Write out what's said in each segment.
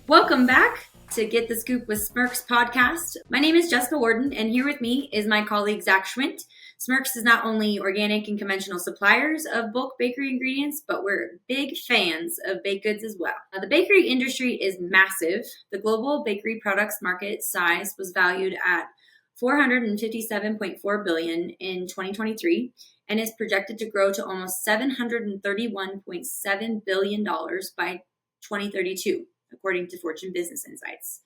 Welcome back to Get the Scoop with Smirk's podcast. My name is Jessica Warden, and here with me is my colleague Zach Schwindt. Smirk's is not only organic and conventional suppliers of bulk bakery ingredients, but we're big fans of baked goods as well. The bakery industry is massive. The global bakery products market size was valued at $457.4 billion in 2023 and is projected to grow to almost $731.7 billion by 2032. According to Fortune Business Insights.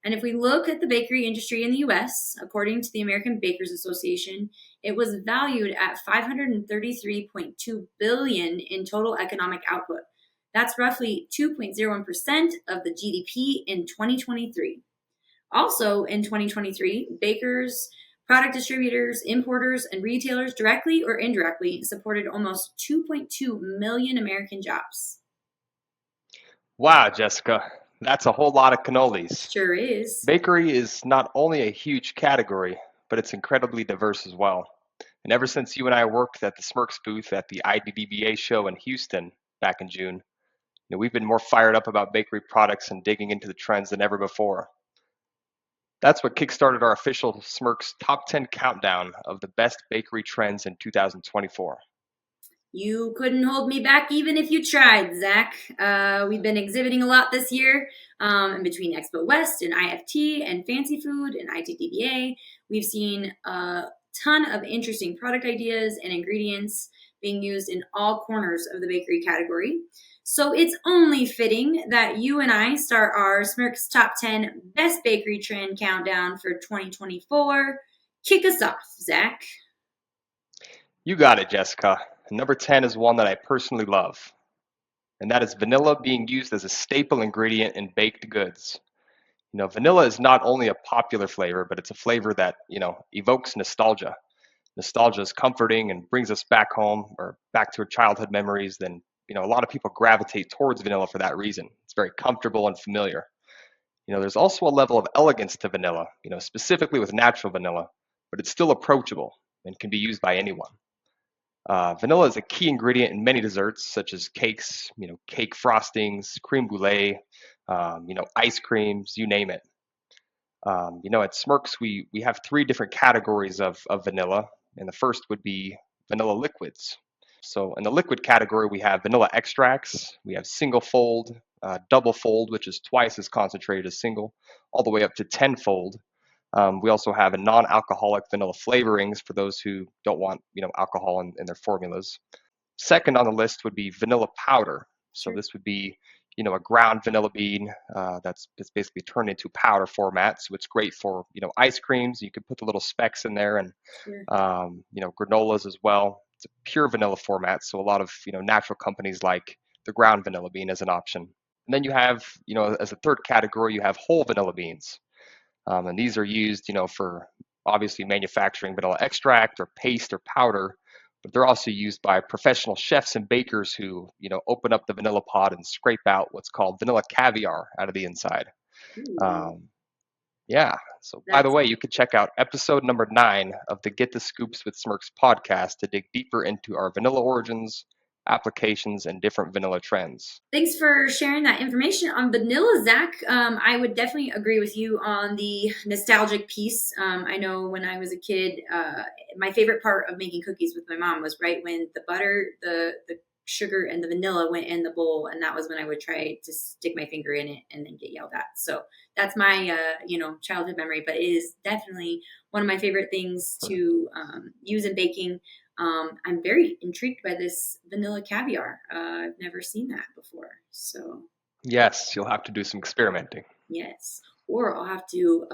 And if we look at the bakery industry in the US, according to the American Bakers Association, it was valued at $533.2 billion in total economic output. That's roughly 2.01% of the GDP in 2023. Also in 2023, bakers, product distributors, importers, and retailers directly or indirectly supported almost 2.2 million American jobs. Wow, Jessica, that's a whole lot of cannolis. Sure is. Bakery is not only a huge category, but it's incredibly diverse as well. And ever since you and I worked at the Smirk's booth at the IDDBA show in Houston back in June, we've been more fired up about bakery products and digging into the trends than ever before. That's what kickstarted our official Smirk's Top 10 countdown of the best bakery trends in 2024. You couldn't hold me back even if you tried, Zach. We've been exhibiting a lot this year in between Expo West and IFT and Fancy Food and ITDBA. We've seen a ton of interesting product ideas and ingredients being used in all corners of the bakery category. So it's only fitting that you and I start our Smirk's Top 10 Best Bakery Trend Countdown for 2024. Kick us off, Zach. You got it, Jessica. Number 10 is one that I personally love, and that is vanilla being used as a staple ingredient in baked goods. Vanilla is not only a popular flavor, but it's a flavor that, evokes nostalgia. Nostalgia is comforting and brings us back home or back to our childhood memories. Then, a lot of people gravitate towards vanilla for that reason. It's very comfortable and familiar. There's also a level of elegance to vanilla, specifically with natural vanilla, but it's still approachable and can be used by anyone. Vanilla is a key ingredient in many desserts, such as cakes, cake frostings, creme brulee, ice creams, you name it. At Smirk's, we have three different categories of vanilla, and the first would be vanilla liquids. So in the liquid category, we have vanilla extracts, we have single fold, double fold, which is twice as concentrated as single, all the way up to tenfold. We also have a non-alcoholic vanilla flavorings for those who don't want, alcohol in their formulas. Second on the list would be vanilla powder. So this would be, a ground vanilla bean that's basically turned into powder format. So it's great for, ice creams. You can put the little specks in there and, granolas as well. It's a pure vanilla format. So a lot of, natural companies like the ground vanilla bean as an option. And then you have, as a third category, you have whole vanilla beans. And these are used, for obviously manufacturing vanilla extract or paste or powder, but they're also used by professional chefs and bakers who, open up the vanilla pod and scrape out what's called vanilla caviar out of the inside. So by the way, you can check out episode number 9 of the Get the Scoops with Smirk's podcast to dig deeper into our vanilla origins, applications, and different vanilla trends. Thanks for sharing that information on vanilla, Zach. I would definitely agree with you on the nostalgic piece. I know when I was a kid, my favorite part of making cookies with my mom was right when the butter, the sugar, and the vanilla went in the bowl, and that was when I would try to stick my finger in it and then get yelled at. So that's my childhood memory, but it is definitely one of my favorite things to use in baking. I'm very intrigued by this vanilla caviar. I've never seen that before. So yes, you'll have to do some experimenting. Yes. Or I'll have to,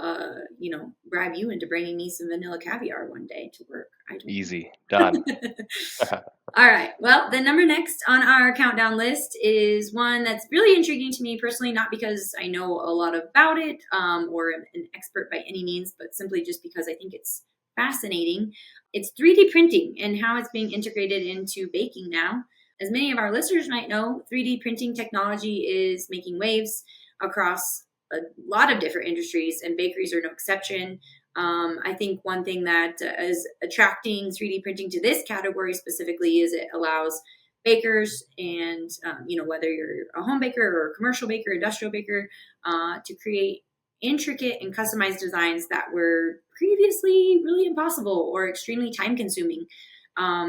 bribe you into bringing me some vanilla caviar one day to work. Easy. Done. All right. Well, the number next on our countdown list is one that's really intriguing to me personally, not because I know a lot about it or am an expert by any means, but simply just because I think it's fascinating. It's 3D printing and how it's being integrated into baking now. As many of our listeners might know, 3D printing technology is making waves across a lot of different industries, and bakeries are no exception. I think one thing that is attracting 3D printing to this category specifically is it allows bakers and whether you're a home baker or a commercial baker, industrial baker, to create intricate and customized designs that were previously really impossible or extremely time consuming.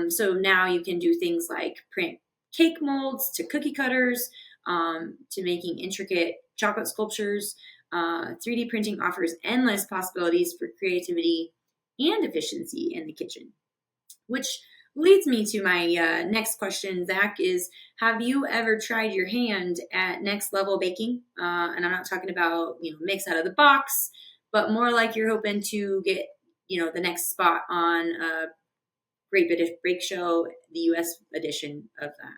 So now you can do things like print cake molds to cookie cutters, to making intricate chocolate sculptures. 3D printing offers endless possibilities for creativity and efficiency in the kitchen, which leads me to my next question, Zach, is have you ever tried your hand at next level baking? And I'm not talking about, mix out of the box, but more like you're hoping to get, the next spot on Great British Bake Show, the US edition of that.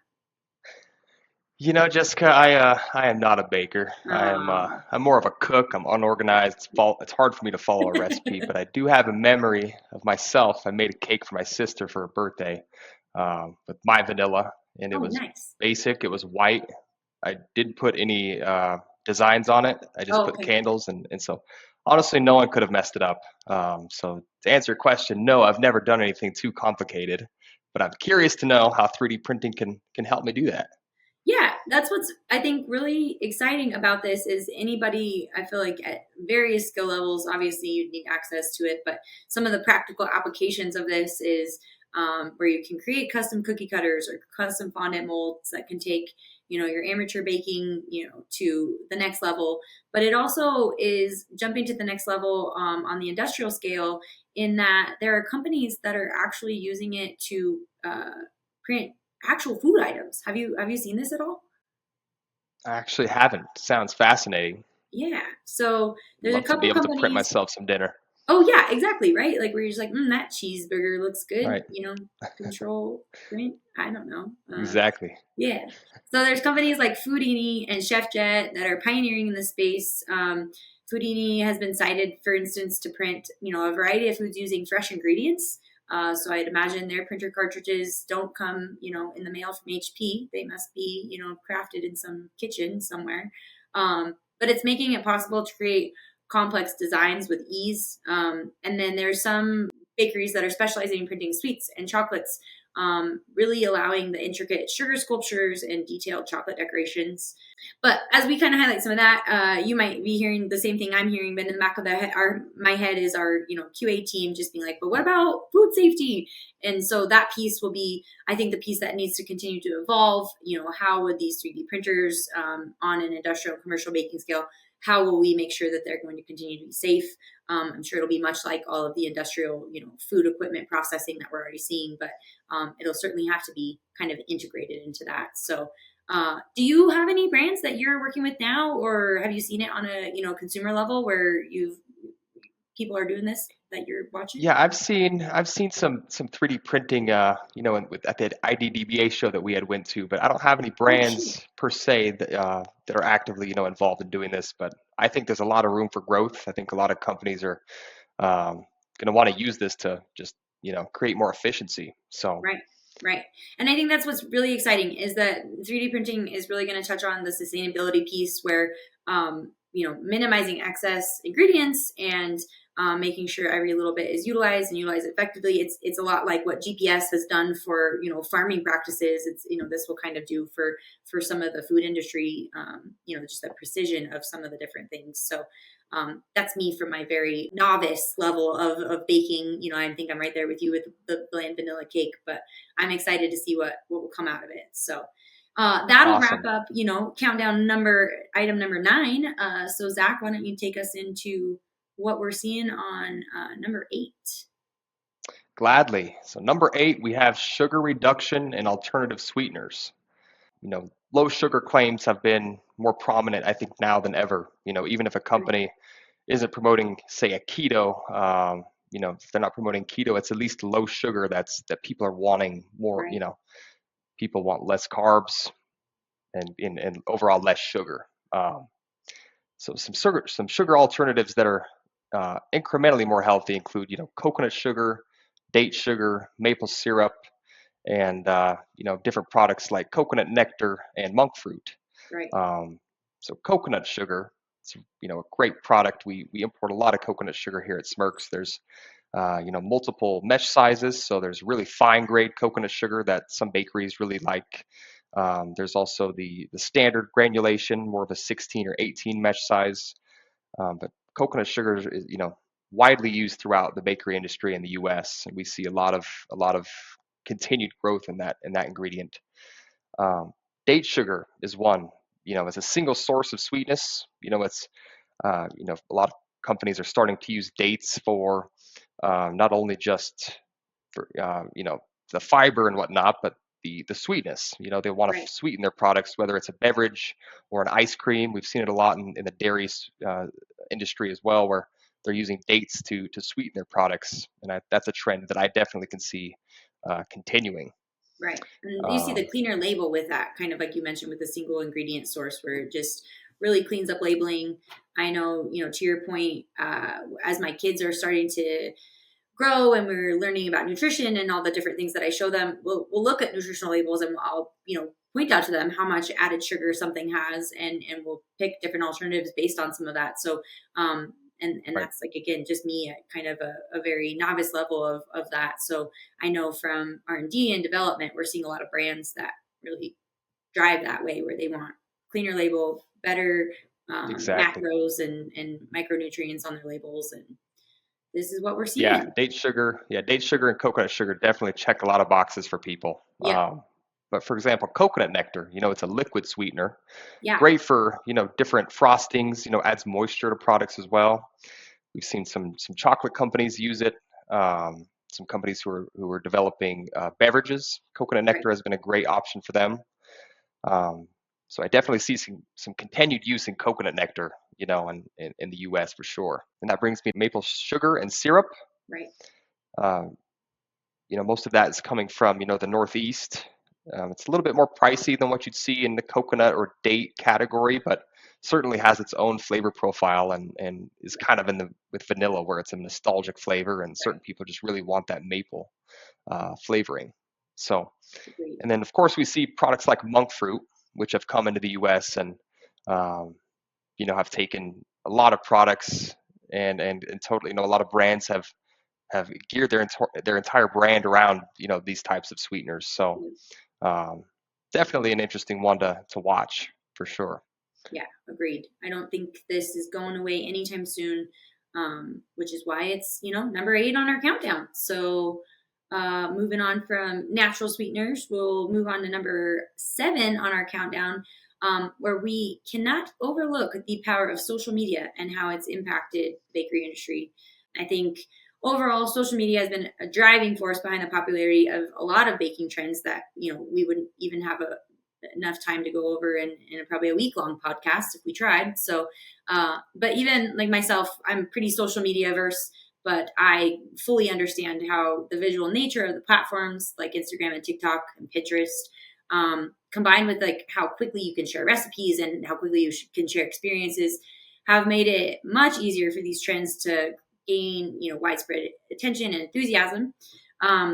Jessica, I am not a baker. Um, I'm more of a cook. I'm unorganized. It's hard for me to follow a recipe, but I do have a memory of myself. I made a cake for my sister for her birthday, with my vanilla, and it oh, was nice. basic. It was white. I didn't put any designs on it. I just Oh, put okay. candles, and so honestly, no one could have messed it up. So to answer your question, no, I've never done anything too complicated, but I'm curious to know how 3D printing can help me do that. Yeah, that's what's I think really exciting about this is anybody, I feel like at various skill levels, obviously you need access to it, but some of the practical applications of this is where you can create custom cookie cutters or custom fondant molds that can take, your amateur baking, to the next level. But it also is jumping to the next level on the industrial scale in that there are companies that are actually using it to print actual food items. Have you seen this at all? I actually haven't. Sounds fascinating. Yeah. So there's a Love to be couple able to print companies. myself some dinner. Oh yeah, exactly, right? Like where you're just like, that cheeseburger looks good. Right. Control print. I don't know. Exactly. Yeah. So there's companies like Foodini and ChefJet that are pioneering in the space. Foodini has been cited, for instance, to print, a variety of foods using fresh ingredients. So I'd imagine their printer cartridges don't come, in the mail from HP. They must be, crafted in some kitchen somewhere. But it's making it possible to create complex designs with ease. And then there's some bakeries that are specializing in printing sweets and chocolates, really allowing the intricate sugar sculptures and detailed chocolate decorations. But as we kind of highlight some of that, you might be hearing the same thing I'm hearing, but in the back of my head is our QA team just being like, but what about food safety? And so that piece will be, I think, the piece that needs to continue to evolve. How would these 3D printers on an industrial commercial baking scale? How will we make sure that they're going to continue to be safe? I'm sure it'll be much like all of the industrial, food equipment processing that we're already seeing, but it'll certainly have to be kind of integrated into that. So, do you have any brands that you're working with now, or have you seen it on a consumer level where people are doing this that you're watching? Yeah, I've seen some 3D printing, at the IDDBA show that we had went to, but I don't have any Oh, sure. brands per se that are actively involved in doing this. But I think there's a lot of room for growth. I think a lot of companies are going to want to use this to just create more efficiency. So Right, right. And I think that's what's really exciting is that 3D printing is really going to touch on the sustainability piece where, minimizing excess ingredients and making sure every little bit is utilized and utilized effectively. It's a lot like what GPS has done for, farming practices. It's, this will kind of do for some of the food industry, just the precision of some of the different things. So, that's me from my very novice level of baking. I think I'm right there with you with the bland vanilla cake, but I'm excited to see what will come out of it. So that'll wrap awesome. up, countdown item number 9. So Zach, why don't you take us into what we're seeing on number 8? Gladly. So number 8, we have sugar reduction and alternative sweeteners. Low sugar claims have been more prominent, I think, now than ever. Even if a Right, company isn't promoting, say, a keto, if they're not promoting keto, it's at least low sugar that people are wanting more. right, People want less carbs and overall less sugar. So some sugar alternatives that are incrementally more healthy include, coconut sugar, date sugar, maple syrup, and different products like coconut nectar and monk fruit. right. Um, so coconut sugar, it's a great product. We import a lot of coconut sugar here at Smirks. There's multiple mesh sizes. So there's really fine grade coconut sugar that some bakeries really like. There's also the standard granulation, more of a 16 or 18 mesh size. But coconut sugar is, widely used throughout the bakery industry in the U.S. and we see a lot of continued growth in that ingredient. Um, Date sugar is one. As a single source of sweetness. It's a lot of companies are starting to use dates for not only just for the fiber and whatnot, but the sweetness. They want to Right. sweeten their products, whether it's a beverage or an ice cream. We've seen it a lot in the dairy industry as well, where they're using dates to sweeten their products, and that's a trend that I definitely can see continuing. Right. And you see the Um, cleaner label with that, kind of like you mentioned with the single ingredient source, where it just really cleans up labeling. I know, to your point, as my kids are starting to grow and we're learning about nutrition and all the different things that I show them, we'll look at nutritional labels and I'll, point out to them how much added sugar something has, and we'll pick different alternatives based on some of that. So, and right. that's like, again, just me at kind of a very novice level of that. So I know from R&D and development, we're seeing a lot of brands that really drive that way, where they want cleaner label, better Exactly. macros and micronutrients on their labels. And this is what we're Yeah, seeing. date sugar and coconut sugar definitely check a lot of boxes for people. Yep. But for example, coconut nectar, it's a liquid sweetener, Yeah. great for different frostings. Adds moisture to products as well. We've seen some chocolate companies use it. Some companies who are developing beverages. Coconut Right. nectar has been a great option for them. Um, so I definitely see some continued use in coconut nectar, in the U.S. for sure. And that brings me to maple sugar and syrup. Right. Um, most of that is coming from the Northeast. It's a little bit more pricey than what you'd see in the coconut or date category, but certainly has its own flavor profile and is kind of in the with vanilla where it's a nostalgic flavor and Right. certain people just really want that maple flavoring. So, Agreed. and then of course we see products like monk fruit, which have come into the U.S. and um, have taken a lot of products and totally, a lot of brands have geared their entire brand around these types of sweeteners. So um, definitely an interesting one to watch for sure. Yeah, agreed. I don't think this is going away anytime soon, which is why it's, number 8 on our countdown. So, moving on from natural sweeteners, we'll move on to number 7 on our countdown, where we cannot overlook the power of social media and how it's impacted the bakery industry. I think overall, social media has been a driving force behind the popularity of a lot of baking trends that, we wouldn't even have enough time to go over in probably a week-long podcast if we tried. So, but even like myself, I'm pretty social media averse, but I fully understand how the visual nature of the platforms like Instagram and TikTok and Pinterest, combined with like how quickly you can share recipes and how quickly you can share experiences, have made it much easier for these trends to gain, widespread attention and enthusiasm.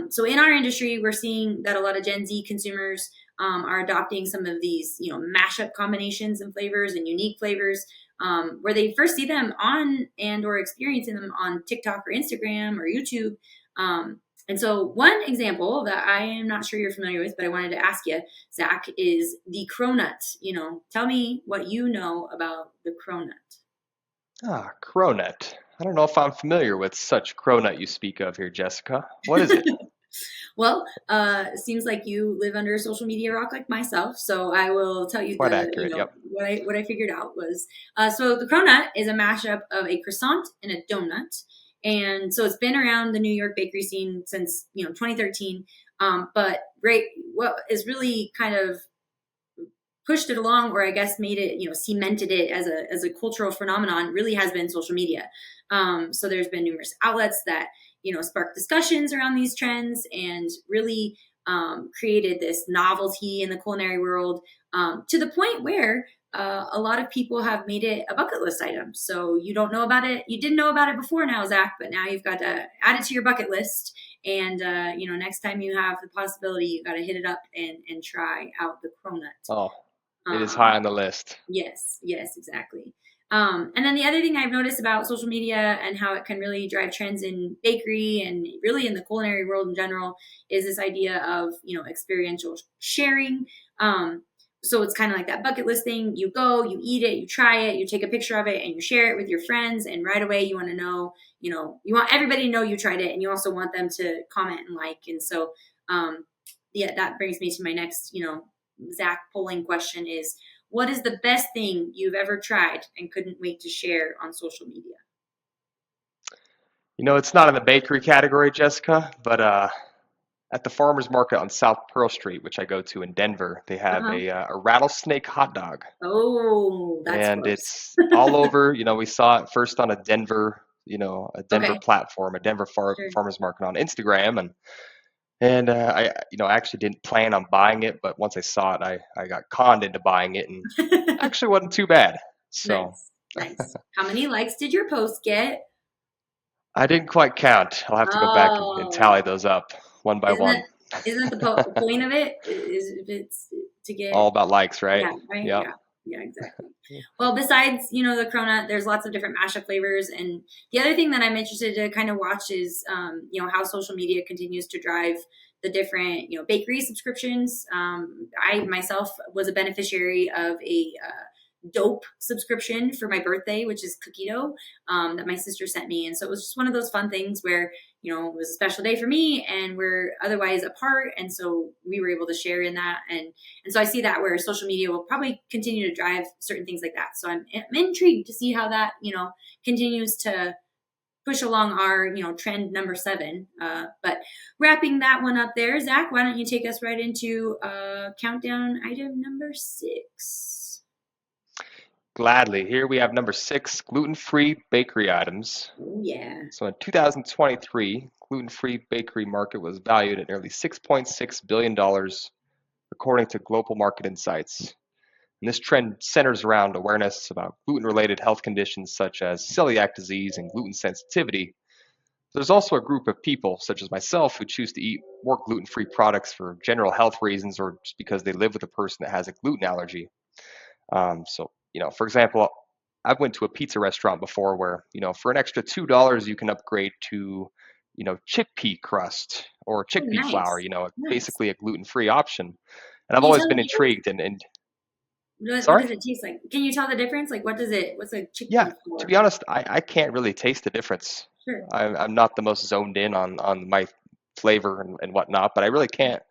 So in our industry, we're seeing that a lot of Gen Z consumers are adopting some of these, mashup combinations and flavors and unique flavors, where they first see them on and or experiencing them on TikTok or Instagram or YouTube. And so one example that I am not sure you're familiar with, but I wanted to ask you, Zach, is the cronut. Tell me what you know about the cronut. Cronut. I don't know if I'm familiar with such cronut you speak of here, Jessica. What is it? Well, it seems like you live under a social media rock like myself, so I will tell you Quite accurate. Yep. what I figured out was, so the cronut is a mashup of a croissant and a donut, and so it's been around the New York bakery scene since 2013. But right, what is really kind of pushed it along, or I guess made it, cemented it as a cultural phenomenon, really has been social media. So there's been numerous outlets that, sparked discussions around these trends and really created this novelty in the culinary world, to the point where a lot of people have made it a bucket list item. So you don't know about it. You didn't know about it before now, Zach, but now you've got to add it to your bucket list. And, next time you have the possibility, you got to hit it up and try out the cronut. Oh, it is high Um, on the list. yes, yes, exactly. And then the other thing I've noticed about social media and how it can really drive trends in bakery and really in the culinary world in general is this idea of, experiential sharing. So it's kind of like that bucket list thing. You go, you eat it, you try it, you take a picture of it, and you share it with your friends. And right away, you want to know, you want everybody to know you tried it, and you also want them to comment and like. And so, yeah, that brings me to my next, Zach polling question is, what is the best thing you've ever tried and couldn't wait to share on social media? It's not in the bakery category, Jessica, but at the farmers market on South Pearl Street, which I go to in Denver, they have Uh-huh. a rattlesnake hot dog, Oh, that's and gross. it's all over. We saw it first on a Denver Okay, platform, a Denver sure. farmers market on Instagram, and I actually didn't plan on buying it, but once I saw it, I got conned into buying it, and actually wasn't too bad. So Nice, nice. How many likes did your post get? I didn't quite count. I'll have to go back and tally Oh, those up one by isn't one. that isn't that the point of it? Is if it's to get. All about likes, right? Yeah, right. Yep. Yeah, yeah, exactly. Well, besides the cronut, there's lots of different mashup flavors, and the other thing that I'm interested to kind of watch is how social media continues to drive the different bakery subscriptions. I myself was a beneficiary of a dope subscription for my birthday, which is cookie dough, that my sister sent me, and so it was just one of those fun things where it was a special day for me, and we're otherwise apart, and so we were able to share in that, and so I see that where social media will probably continue to drive certain things like that. So I'm intrigued to see how that continues to push along our trend number 7. But wrapping that one up there, Zach, why don't you take us right into countdown item number 6? Gladly. Here we have number 6, gluten-free bakery items. Oh yeah, So in 2023, gluten-free bakery market was valued at nearly $6.6 billion, according to Global Market Insights. And this trend centers around awareness about gluten-related health conditions such as celiac disease and gluten sensitivity. There's also a group of people, such as myself, who choose to eat more gluten-free products for general health reasons or just because they live with a person that has a gluten allergy. For example, I've went to a pizza restaurant before where, for an extra $2, you can upgrade to, chickpea crust or oh chickpea flour, nice, nice. basically a gluten-free option. And I've Can you always tell the been difference? intrigued and What sorry? does it taste like? Can you tell the difference? Like, what's a Yeah, chickpea to for? be honest, I can't really taste the difference. Sure. I'm not the most zoned in on my flavor and whatnot, but I really can't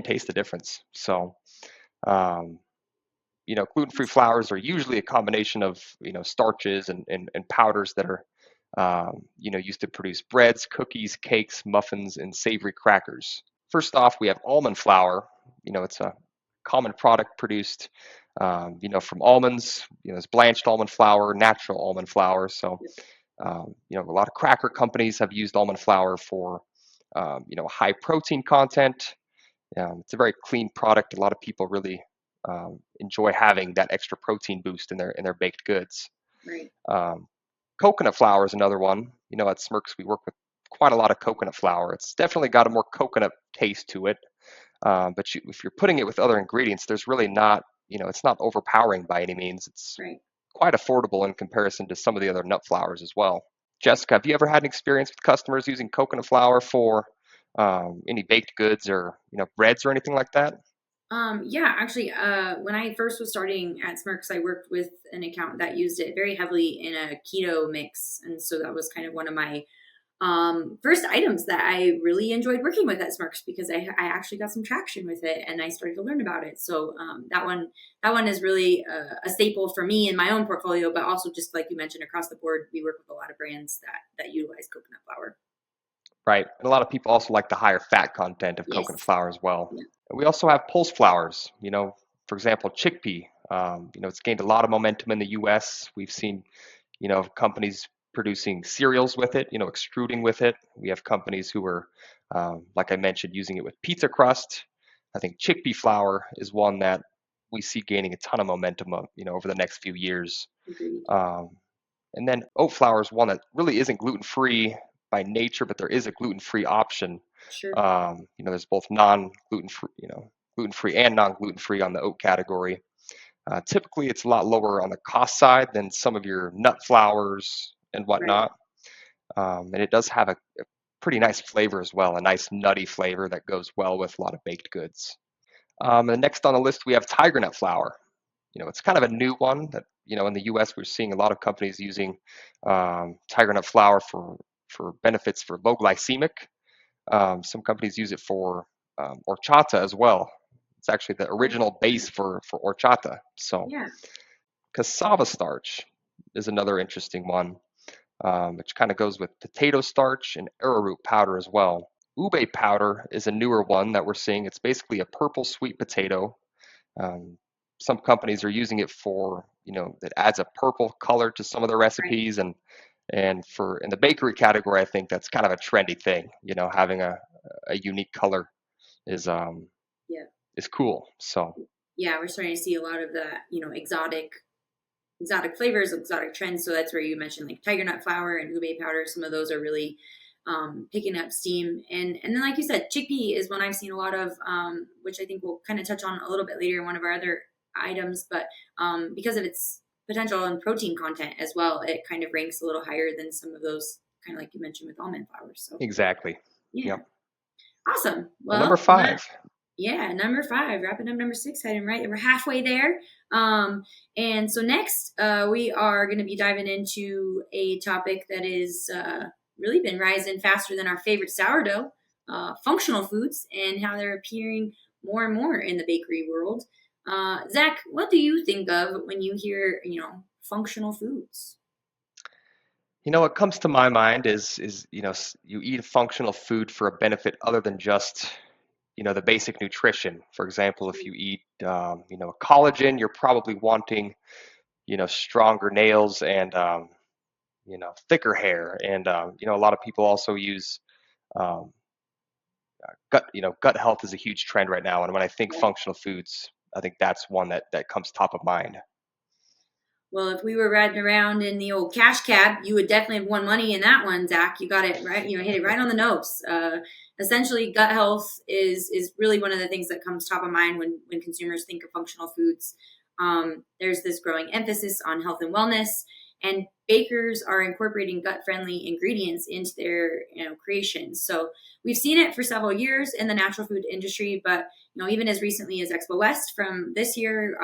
taste the difference. So, um, gluten-free flours are usually a combination of, starches and powders that are, used to produce breads, cookies, cakes, muffins, and savory crackers. First off, we have almond flour. It's a common product produced, from almonds. It's blanched almond flour, natural almond flour. So, a lot of cracker companies have used almond flour for, high protein content. It's a very clean product. A lot of people really enjoy having that extra protein boost in their baked goods. Right. Um, Coconut flour is another one. At Smirks we work with quite a lot of coconut flour. It's definitely got a more coconut taste to it. But if you're putting it with other ingredients, there's really not, it's not overpowering by any means. It's Right. quite affordable in comparison to some of the other nut flours as well. Jessica, have you ever had an experience with customers using coconut flour for any baked goods or breads or anything like that? Yeah, actually, when I first was starting at Smirks, I worked with an account that used it very heavily in a keto mix. And so that was kind of one of my first items that I really enjoyed working with at Smirks because I actually got some traction with it and I started to learn about it. So that one is really a staple for me in my own portfolio, but also just like you mentioned across the board, we work with a lot of brands that utilize coconut flour. Right. And a lot of people also like the higher fat content of coconut Yes. flour as well. Yeah. And we also have pulse flours, for example, chickpea. It's gained a lot of momentum in the US. We've seen, companies producing cereals with it, extruding with it. We have companies who are, like I mentioned, using it with pizza crust. I think chickpea flour is one that we see gaining a ton of momentum, over the next few years. Agreed. Um, and then oat flour is one that really isn't gluten free by nature, but there is a gluten free option. Sure. There's both non gluten free, gluten free and non gluten free on the oat category. Typically, it's a lot lower on the cost side than some of your nut flours and Right. whatnot. And it does have a pretty nice flavor as well, a nice nutty flavor that goes well with a lot of baked goods. And next on the list, we have tiger nut flour. It's kind of a new one that, in the US, we're seeing a lot of companies using tiger nut flour for benefits for low glycemic. Some companies use it for horchata as well. It's actually the original base for horchata. So Yeah. cassava starch is another interesting one, which kind of goes with potato starch and arrowroot powder as well. Ube powder is a newer one that we're seeing. It's basically a purple sweet potato. Um, some companies are using it for, it adds a purple color to some of their Right. recipes, and for in the bakery category, I think that's kind of a trendy thing. Having a unique color is um Yeah. is cool. So Yeah. We're starting to see a lot of the, exotic flavors, exotic trends. So that's where you mentioned like tiger nut flour and ube powder. Some of those are really picking up steam. And then, like you said, chickpea is one I've seen a lot of, which I think we'll kind of touch on a little bit later in one of our other items. But because of its potential and protein content as well, it kind of ranks a little higher than some of those, kind of like you mentioned with almond flour. So exactly. yeah, Yep. awesome. Well, number Well, five. yeah, number five, wrapping up number six item, right? We're halfway there. And so next, we are going to be diving into a topic that is really been rising faster than our favorite sourdough, functional foods, and how they're appearing more and more in the bakery world. Zach, what do you think of when you hear, functional foods? What comes to my mind is you eat a functional food for a benefit other than just the basic nutrition. For example, if you eat a collagen, you're probably wanting stronger nails and thicker hair. And a lot of people also use um, gut health is a huge trend right now. And when I think functional foods, I think that's one that comes top of mind. Well, if we were riding around in the old cash cab, you would definitely have won money in that one, Zach. You got it right. Hit it right on the nose. Essentially, gut health is really one of the things that comes top of mind when consumers think of functional foods. There's this growing emphasis on health and wellness, and bakers are incorporating gut-friendly ingredients into their creations. So we've seen it for several years in the natural food industry, but even as recently as Expo West from this year,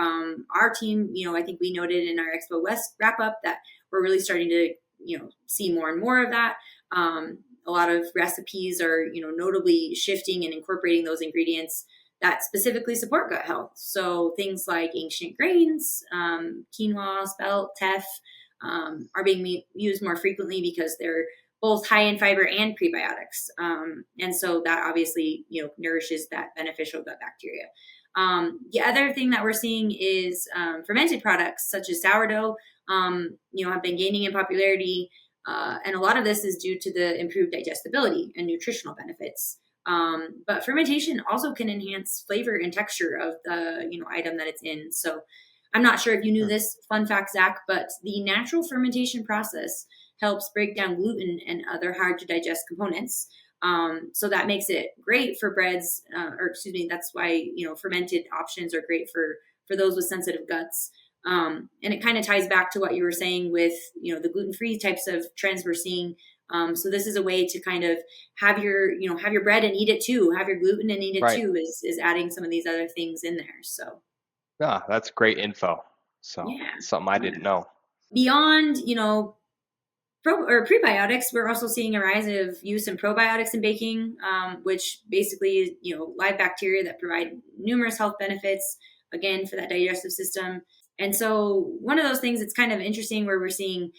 our team, I think we noted in our Expo West wrap up that we're really starting to, see more and more of that. A lot of recipes are, notably shifting and incorporating those ingredients that specifically support gut health. So things like ancient grains, quinoa, spelt, teff, are being used more frequently because they're both high in fiber and prebiotics. And so that obviously, nourishes that beneficial gut bacteria. The other thing that we're seeing is fermented products such as sourdough, have been gaining in popularity. And a lot of this is due to the improved digestibility and nutritional benefits. But fermentation also can enhance flavor and texture of the item that it's in. So I'm not sure if you knew this fun fact, Zach, but the natural fermentation process helps break down gluten and other hard to digest components. So that makes it great for breads, or excuse me, that's why fermented options are great for those with sensitive guts. And it kind of ties back to what you were saying with the gluten free types of trends we're seeing. So this is a way to kind of have your bread and eat it too, have your gluten and eat it Right. too. Is adding some of these other things in there. So Ah, that's great info. So yeah, something I yeah. didn't know. Beyond or prebiotics, we're also seeing a rise of use in probiotics in baking, which basically is live bacteria that provide numerous health benefits again for that digestive system. And so one of those things that's kind of interesting where we're seeing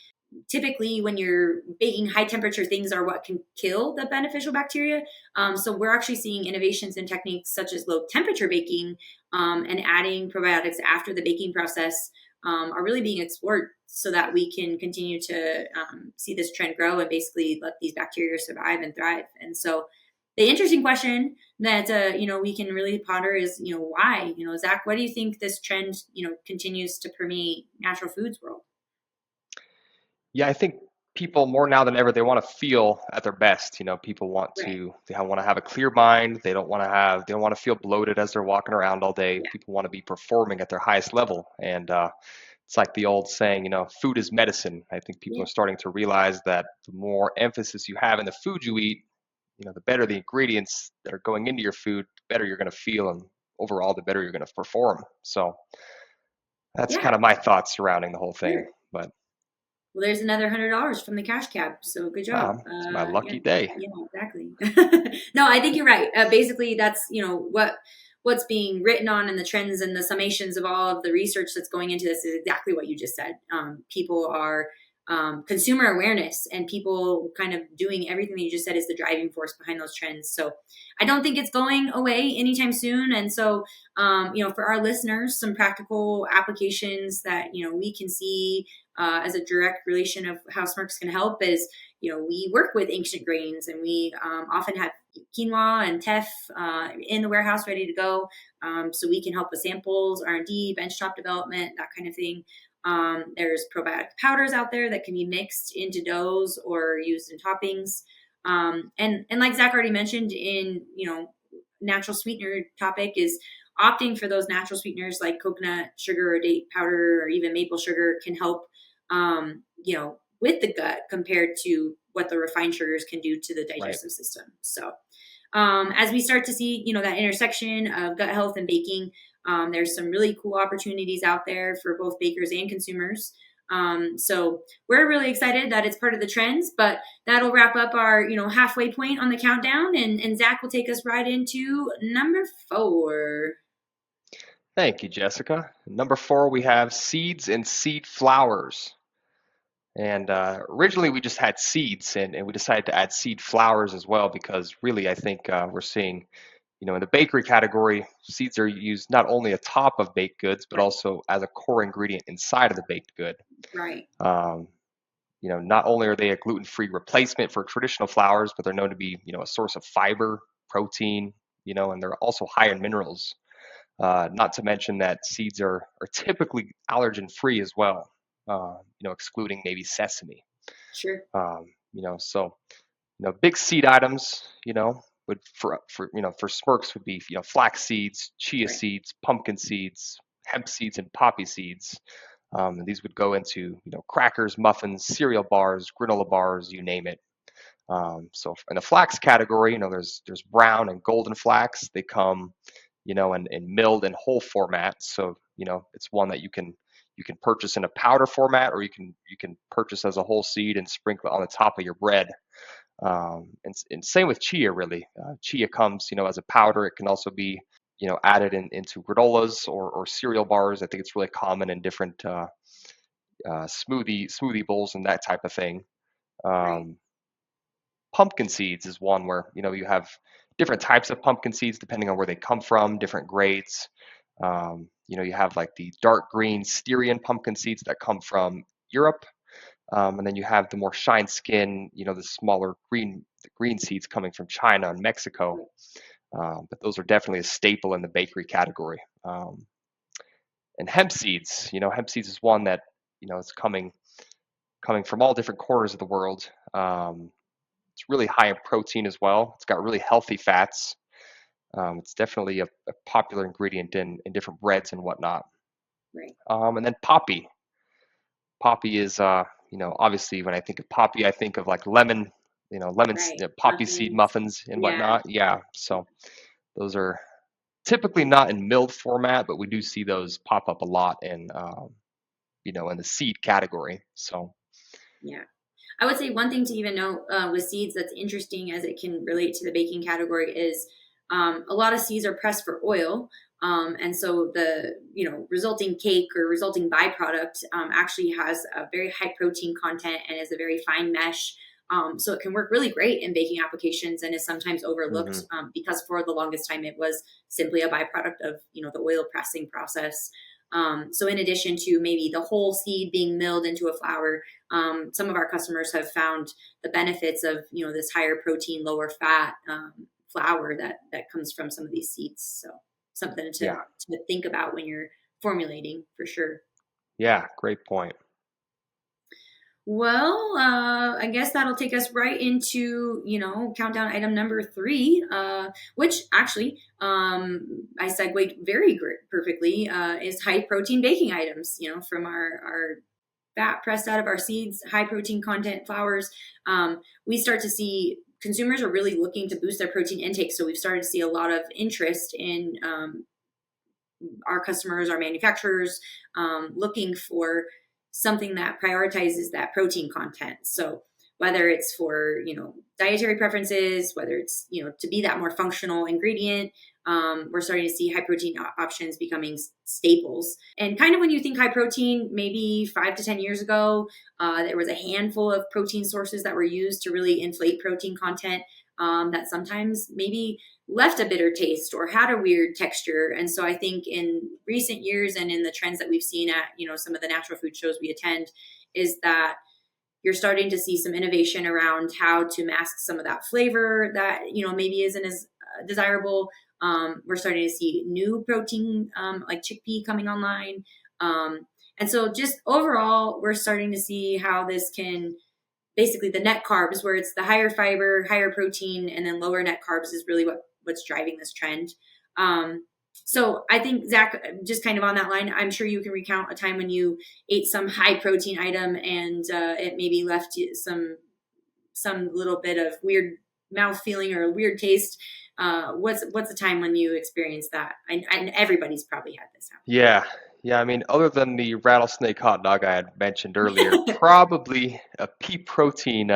typically when you're baking high temperature things are what can kill the beneficial bacteria. So we're actually seeing innovations in techniques such as low temperature baking, and adding probiotics after the baking process, are really being explored so that we can continue to see this trend grow and basically let these bacteria survive and thrive. And so the interesting question that we can really ponder is why. Zach, what do you think this trend continues to permeate natural foods world? Yeah, I think people more now than ever, they want to feel at their best. People Right. want to have a clear mind. They don't want to feel bloated as they're walking around all day. Yeah. People want to be performing at their highest level. And it's like the old saying, food is medicine. I think people Yeah. are starting to realize that the more emphasis you have in the food you eat, the better the ingredients that are going into your food, the better you're going to feel, and overall, the better you're going to perform. So that's Yeah. kind of my thoughts surrounding the whole thing. Sure. But Well, there's another $100 from the cash cab. So good job. it's my Yeah, lucky day. yeah, exactly. No, I think you're right. Basically, that's what's being written on, and the trends and the summations of all of the research that's going into this is exactly what you just said. People are consumer awareness, and people kind of doing everything that you just said is the driving force behind those trends. So I don't think it's going away anytime soon. And so, for our listeners, some practical applications that we can see as a direct relation of how Smirk's can help is, we work with ancient grains, and we often have quinoa and teff in the warehouse ready to go. So we can help with samples, R&D, benchtop development, that kind of thing. There's probiotic powders out there that can be mixed into doughs or used in toppings. And like Zach already mentioned in, natural sweetener topic is opting for those natural sweeteners like coconut sugar or date powder or even maple sugar can help, with the gut compared to what the refined sugars can do to the Right. digestive system. So, as we start to see, that intersection of gut health and baking, there's some really cool opportunities out there for both bakers and consumers. So we're really excited that it's part of the trends, but that'll wrap up our, halfway point on the countdown, and Zach will take us right into number 4. Thank you, Jessica. Number 4, we have seeds and seed flowers. And originally we just had seeds, and we decided to add seed flowers as well because really I think we're seeing, in the bakery category, seeds are used not only atop of baked goods, but Right. also as a core ingredient inside of the baked good. Right. Um, not only are they a gluten-free replacement for traditional flours, but they're known to be, a source of fiber, protein, and they're also high in minerals. Not to mention that seeds are typically allergen-free as well, excluding maybe sesame. Sure. So big seed items, would for Smirks would be flax seeds, chia Right. seeds, pumpkin seeds, hemp seeds, and poppy seeds. And these would go into crackers, muffins, cereal bars, granola bars, you name it. So in the flax category, there's brown and golden flax. They come, in milled and whole format. So it's one that you can purchase in a powder format, or you can purchase as a whole seed and sprinkle it on the top of your bread. And same with chia, really. Chia comes, as a powder. It can also be, added into granolas or cereal bars. I think it's really common in different smoothie bowls and that type of thing. Right. Um, Pumpkin seeds is one where you have different types of pumpkin seeds depending on where they come from, different grades. You have like the dark green Styrian pumpkin seeds that come from Europe. And then you have the more shine skin, the smaller green seeds coming from China and Mexico. But those are definitely a staple in the bakery category. And hemp seeds is one that it's coming from all different corners of the world. It's really high in protein as well. It's got really healthy fats. It's definitely a popular ingredient in different breads and whatnot. Right. And then poppy. Poppy is, obviously when I think of poppy, I think of like lemons, Right. poppy seed Muffins. muffins and Yeah. whatnot. Yeah. So those are typically not in milled format, but we do see those pop up a lot in the seed category. So Yeah. I would say one thing to even note with seeds that's interesting as it can relate to the baking category is a lot of seeds are pressed for oil. And so the resulting cake or resulting byproduct actually has a very high protein content and is a very fine mesh. So it can work really great in baking applications and is sometimes overlooked mhm, because for the longest time it was simply a byproduct of the oil pressing process. So in addition to maybe the whole seed being milled into a flour, some of our customers have found the benefits of this higher protein, lower fat flour that comes from some of these seeds. So something to yeah, think about when you're formulating for sure. yeah, great point. Well, I guess that'll take us right into, countdown item number three, which actually, I segued very perfectly, is high protein baking items, from our fat pressed out of our seeds, high protein content flours. We start to see consumers are really looking to boost their protein intake. So we've started to see a lot of interest in, our customers, our manufacturers, looking for something that prioritizes that protein content. So whether it's for dietary preferences, whether it's to be that more functional ingredient, we're starting to see high protein options becoming staples. And kind of when you think high protein, maybe 5 to 10 years ago, there was a handful of protein sources that were used to really inflate protein content. That sometimes maybe left a bitter taste or had a weird texture. And so I think in recent years and in the trends that we've seen at, some of the natural food shows we attend, is that you're starting to see some innovation around how to mask some of that flavor that, maybe isn't as desirable. We're starting to see new protein, like chickpea coming online. And so just overall, we're starting to see how this can basically the net carbs, where it's the higher fiber, higher protein, and then lower net carbs is really what's driving this trend. So I think, Zach, just kind of on that line, I'm sure you can recount a time when you ate some high protein item and it maybe left you some little bit of weird mouth feeling or a weird taste. What's a time when you experienced that? And everybody's probably had this Yeah, yeah. I mean, other than the rattlesnake hot dog I had mentioned earlier, happen. probably a pea protein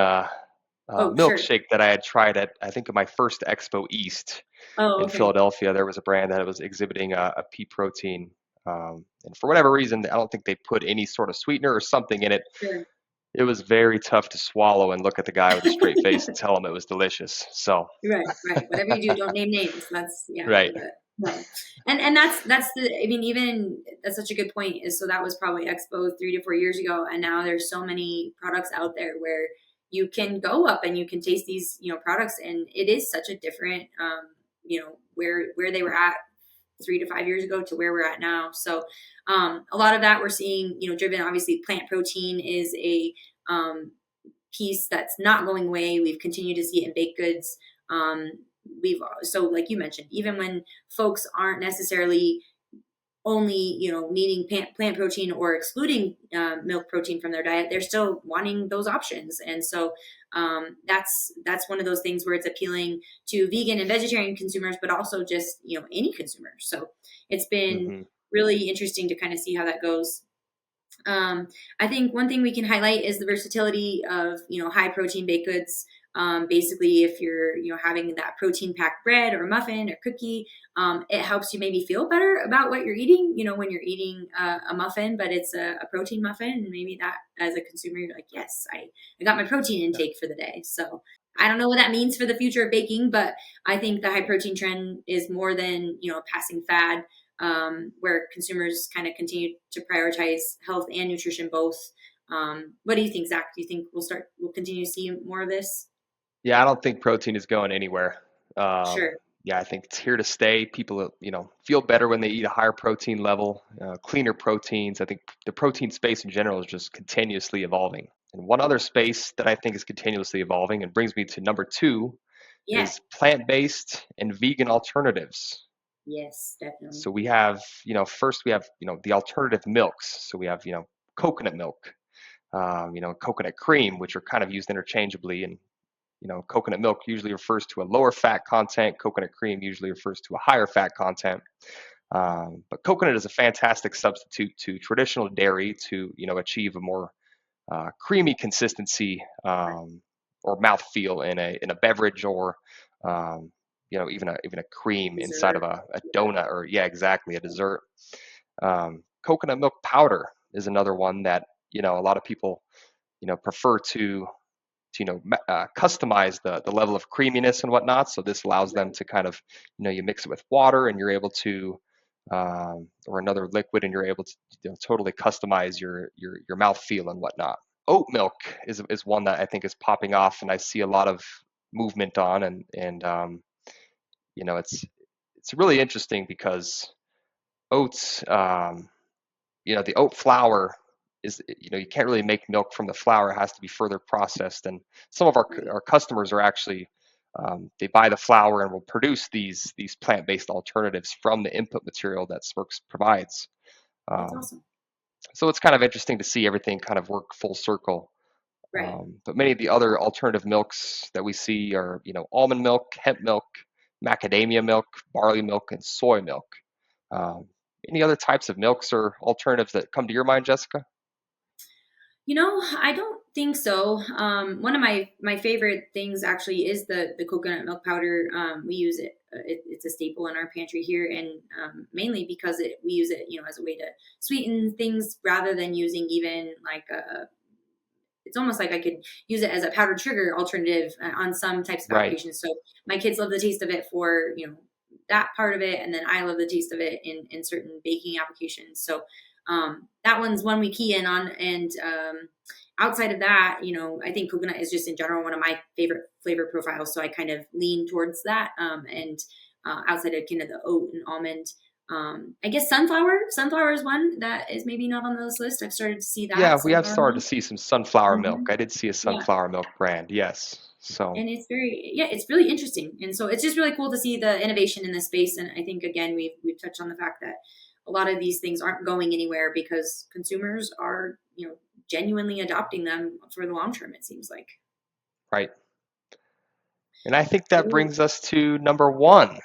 Oh, sure. milkshake that I had tried at, I think, my first Expo East Oh, in okay. Philadelphia. There was a brand that was exhibiting a pea protein, and for whatever reason, I don't think they put any sort of sweetener or something in it. Sure. It was very tough to swallow and look at the guy with a straight face and tell him it was delicious. So, Right, right. Whatever you do, don't name names. That's yeah. right. No. And that's the. I mean, even that's such a good point. Is so that was probably Expo 3 to 4 years ago, and now there's so many products out there where you can go up and you can taste these products, and it is such a different where they were at 3 to 5 years ago to where we're at now. So a lot of that we're seeing driven. Obviously, plant protein is a piece that's not going away. We've continued to see it in baked goods. We've so like you mentioned, even when folks aren't necessarily only needing plant protein or excluding milk protein from their diet, they're still wanting those options. And so that's one of those things where it's appealing to vegan and vegetarian consumers, but also just any consumer. So it's been Hmm. really interesting to kind of see how that goes. I think one thing we can highlight is the versatility of high protein baked goods. Basically, if you're having that protein packed bread or muffin or cookie, it helps you maybe feel better about what you're eating. When you're eating a muffin, but it's a protein muffin, and maybe that as a consumer you're like, yes, I got my protein intake for the day. So I don't know what that means for the future of baking, but I think the high protein trend is more than a passing fad, where consumers kind of continue to prioritize health and nutrition both. What do you think, Zach? Do you think we'll continue to see more of this? Yeah, I don't think protein is going anywhere. Sure. Yeah, I think it's here to stay. People, feel better when they eat a higher protein level, cleaner proteins. I think the protein space in general is just continuously evolving. And one other space that I think is continuously evolving and brings me to number two Yeah. is plant-based and vegan alternatives. Yes, definitely. So we have, first we have, the alternative milks. So we have, coconut milk, coconut cream, which are kind of used interchangeably. And coconut milk usually refers to a lower fat content. Coconut cream usually refers to a higher fat content. But coconut is a fantastic substitute to traditional dairy to, achieve a more creamy consistency, or mouthfeel in a beverage, or even a cream inside of Dessert. a Yeah. donut, or yeah, exactly, a dessert. Coconut milk powder is another one that a lot of people prefer to customize the level of creaminess and whatnot. So this allows them Right. to kind of you mix it with water, and you're able to or another liquid, and you're able to totally customize your mouth feel and whatnot. Oat milk is one that I think is popping off, and I see a lot of movement on, and it's really interesting because oats, the oat flour. is, you can't really make milk from the flour. It has to be further processed. And some of Right. our customers are actually, they buy the flour and will produce these plant-based alternatives from the input material that Smirk provides. That's Um, awesome. so it's kind of interesting to see everything kind of work full circle. Right. But many of the other alternative milks that we see are, almond milk, hemp milk, macadamia milk, barley milk, and soy milk. Um, any other types of milks or alternatives that come to your mind, Jessica? I don't think so. One of my favorite things actually is the coconut milk powder. We use it, it's a staple in our pantry here, and mainly because we use it, as a way to sweeten things rather than using even like a. It's almost like I could use it as a powdered sugar alternative on some types of Right. applications. So my kids love the taste of it for that part of it, and then I love the taste of it in certain baking applications. So that one's one we key in on, and outside of that, I think coconut is just in general one of my favorite flavor profiles. So I kind of lean towards that, and outside of kind of the oat and almond. I guess sunflower is one that is maybe not on this list. I've started to see that Yeah, we have sunflower started to milk. see some sunflower milk. Hmm. I did see a Yeah. sunflower milk brand, yes. So, And it's really interesting. And so it's just really cool to see the innovation in this space. And I think, again, we've touched on the fact that a lot of these things aren't going anywhere because consumers are, genuinely adopting them for the long term, it seems like. right. And I think that Ooh. brings us to number one.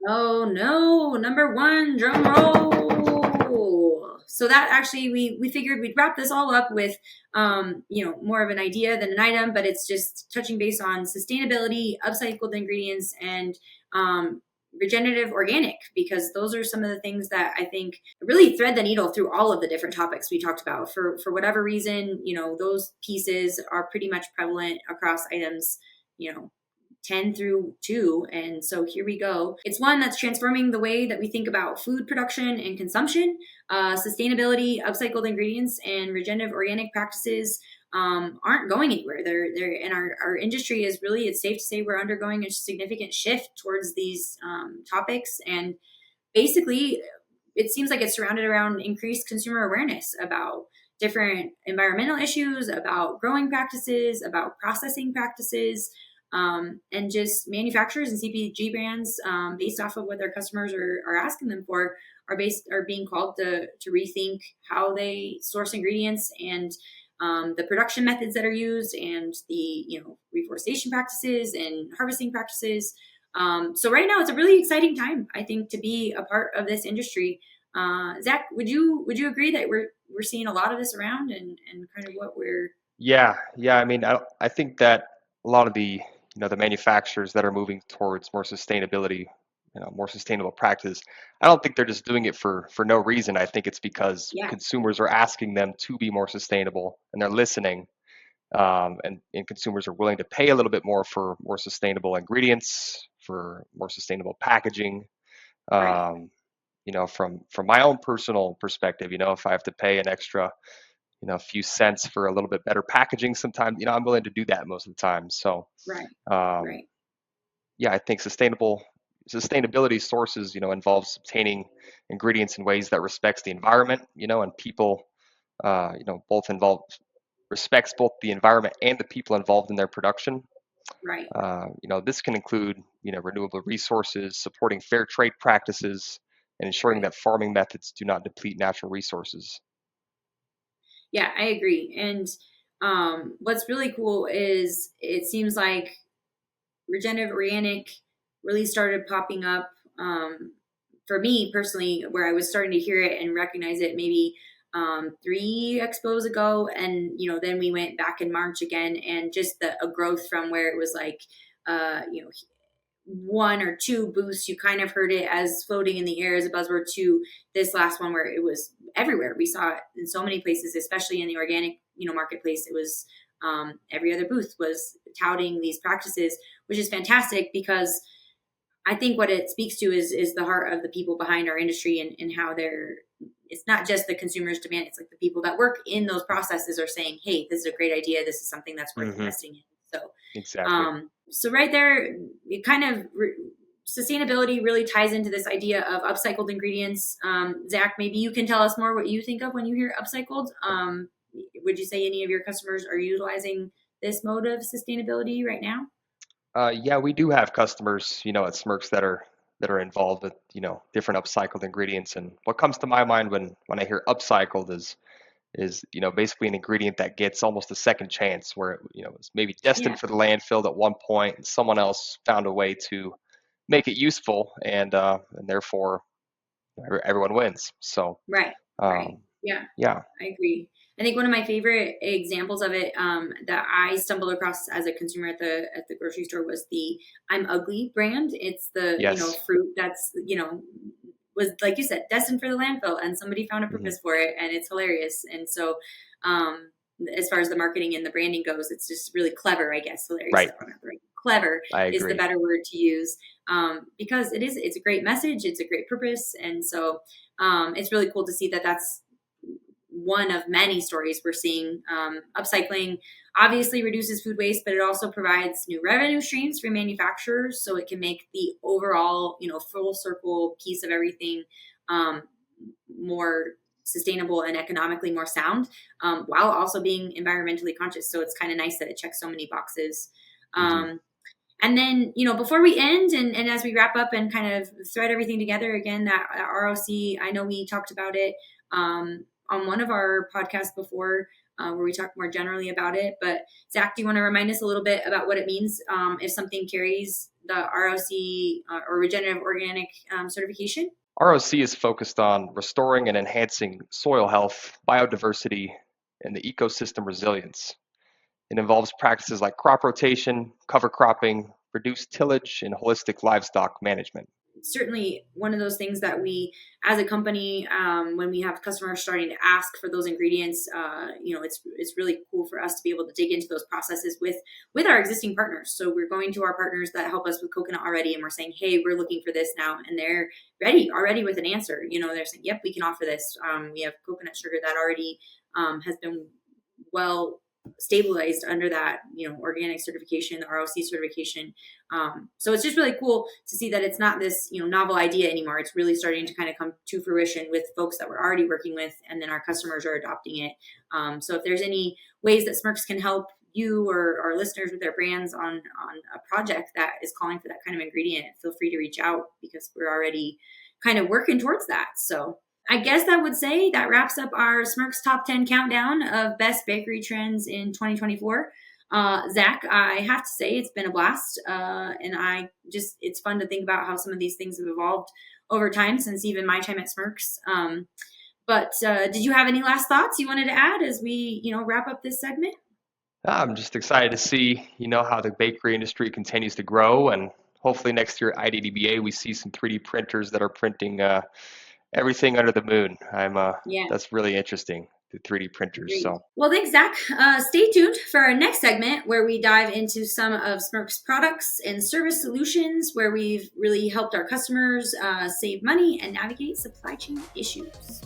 Oh no, number one, drum roll. So that actually we figured we'd wrap this all up with more of an idea than an item, but it's just touching base on sustainability, upcycled ingredients, and regenerative organic, because those are some of the things that I think really thread the needle through all of the different topics we talked about. For whatever reason, those pieces are pretty much prevalent across items, you know, 10 through 2. And so here we go. It's one that's transforming the way that we think about food production and consumption. Sustainability, upcycled ingredients, and regenerative organic practices aren't going anywhere. And our industry is really, it's safe to say we're undergoing a significant shift towards these topics. And basically, it seems like it's surrounded around increased consumer awareness about different environmental issues, about growing practices, about processing practices, and just manufacturers and CPG brands, based off of what their customers are asking them for, are being called to rethink how they source ingredients, and the production methods that are used, and the reforestation practices and harvesting practices. So right now it's a really exciting time, I think, to be a part of this industry. Zach, would you agree that we're seeing a lot of this around, and kind of what we're Yeah. I mean, I think that a lot of the manufacturers that are moving towards more sustainability, more sustainable practice, I don't think they're just doing it for no reason. I think it's because yeah, consumers are asking them to be more sustainable and they're listening. And consumers are willing to pay a little bit more for more sustainable ingredients, for more sustainable packaging. right, Um, from my own personal perspective, if I have to pay an extra, a few cents for a little bit better packaging, sometimes, I'm willing to do that most of the time. So, right, um, right, yeah, I think sustainability sources, involves obtaining ingredients in ways that respects the environment, and people, both involved respects both the environment and the people involved in their production. right, This can include, renewable resources, supporting fair trade practices, and ensuring right. that farming methods do not deplete natural resources. Yeah, I agree. And what's really cool is it seems like regenerative organic really started popping up, for me personally, where I was starting to hear it and recognize it maybe 3 expos ago. And then we went back in March again, and just a growth from where it was like one or two booths, you kind of heard it as floating in the air as a buzzword, to this last one where it was everywhere. We saw it in so many places, especially in the organic marketplace. It was every other booth was touting these practices, which is fantastic, because I think what it speaks to is the heart of the people behind our industry, and how they're, it's not just the consumers demand, it's like the people that work in those processes are saying, hey, this is a great idea, this is something that's worth Hmm. investing in. So Exactly. so right there, it kind of sustainability really ties into this idea of upcycled ingredients. Zach, maybe you can tell us more what you think of when you hear upcycled. would you say any of your customers are utilizing this mode of sustainability right now? Yeah, we do have customers, at Smirks that are involved with, different upcycled ingredients. And what comes to my mind when I hear upcycled is basically an ingredient that gets almost a second chance, where it was maybe Yeah, destined for the landfill at one point, and someone else found a way to make it useful, and therefore everyone wins. So right, right. um, Yeah. yeah, I agree. I think one of my favorite examples of it that I stumbled across as a consumer at the grocery store was the "I'm Ugly" brand. It's the yes, fruit that's was, like you said, destined for the landfill, and somebody found a hmm, purpose for it, and it's hilarious. And so, um, as far as the marketing and the branding goes, it's just really clever. I guess hilarious is right. probably not the right. Clever I is the agree. better word to use, because it's a great message, it's a great purpose, and so it's really cool to see that that's one of many stories we're seeing. Upcycling obviously reduces food waste, but it also provides new revenue streams for manufacturers. So it can make the overall, full circle piece of everything um, more sustainable and economically more sound, while also being environmentally conscious. So it's kind of nice that it checks so many boxes. Hmm. Um, and then, before we end and as we wrap up and kind of thread everything together again, that ROC, I know we talked about it on one of our podcasts before, where we talked more generally about it. But Zach, do you want to remind us a little bit about what it means if something carries the ROC or regenerative organic certification? ROC is focused on restoring and enhancing soil health, biodiversity, and the ecosystem resilience. It involves practices like crop rotation, cover cropping, reduced tillage, and holistic livestock management. Certainly one of those things that we as a company, when we have customers starting to ask for those ingredients, it's really cool for us to be able to dig into those processes with our existing partners. So we're going to our partners that help us with coconut already, and we're saying, hey, we're looking for this now, and they're ready already with an answer. They're saying, yep, we can offer this. We have coconut sugar that already has been well stabilized under that organic certification, the ROC certification. So it's just really cool to see that it's not this novel idea anymore. It's really starting to kind of come to fruition with folks that we're already working with, and then our customers are adopting it. So if there's any ways that Smirks can help you or our listeners with their brands on a project that is calling for that kind of ingredient, feel free to reach out, because we're already kind of working towards that. So I guess I would say that wraps up our Smirks Top 10 countdown of best bakery trends in 2024. Zach, I have to say it's been a blast. And it's fun to think about how some of these things have evolved over time since even my time at Smirks. But did you have any last thoughts you wanted to add as we, wrap up this segment? I'm just excited to see, how the bakery industry continues to grow, and hopefully next year at IDDBA we see some 3D printers that are printing everything under the moon. Yeah. That's really interesting, the 3D printers. Agreed. So Well, thanks, Zach. Stay tuned for our next segment where we dive into some of Smirk's products and service solutions, where we've really helped our customers save money and navigate supply chain issues.